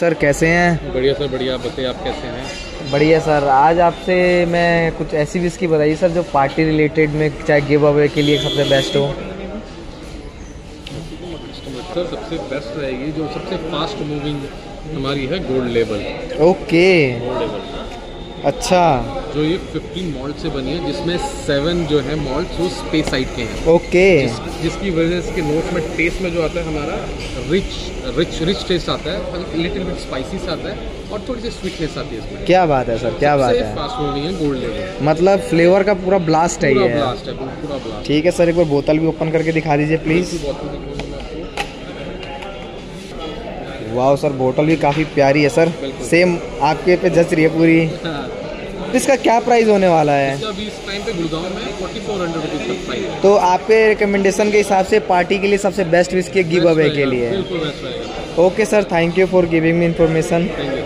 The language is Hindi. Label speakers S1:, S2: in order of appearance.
S1: सर कैसे हैं?
S2: बढ़िया सर बढ़िया। आप बताइए आप कैसे हैं?
S1: बढ़िया सर। आज आपसे मैं कुछ ऐसी विस्की बताइए सर जो पार्टी रिलेटेड में चाहे गिव अवे के लिए सबसे बेस्ट हो।
S2: सर सबसे बेस्ट रहेगी जो सबसे फास्ट मूविंग हमारी है gold level.
S1: Okay,
S2: gold level
S1: अच्छा।
S2: जो ये 15 मॉल्ट से बनी है, जिसमें 7 जो है मॉल्ट वो स्पेस साइड के हैं।
S1: ओके,
S2: जिसकी वजह से इसके नोट में टेस्ट में जो आता है हमारा रिच टेस्ट आता है, लिटिल बिट स्पाइसी आता है और थोड़ी सी स्वीटनेस आती है इसमें।
S1: क्या बात है सर, क्या बात है।
S2: फास्ट मूविंग है गोल्ड लेवल,
S1: मतलब फ्लेवर का पूरा ब्लास्ट है
S2: पूरा
S1: ये।
S2: ब्लास्ट है, पूरा ब्लास्ट।
S1: ठीक है सर, एक बार बोतल भी ओपन करके दिखा दीजिए प्लीज़। वाह सर, बोतल भी काफ़ी प्यारी है सर, सेम आपके पे जच रही है पूरी। इसका क्या प्राइस होने वाला है?
S2: अभी इस टाइम पे गुड़गांव में 4400 रुपीज़ का प्राइस है।
S1: तो आपके रिकमेंडेशन के हिसाब से पार्टी के लिए सबसे बेस्ट विस्की गिव अवे के लिए।
S2: बिल्कुल बेस्ट रहेगा।
S1: Okay sir, thank you for giving me information.
S2: Thank you.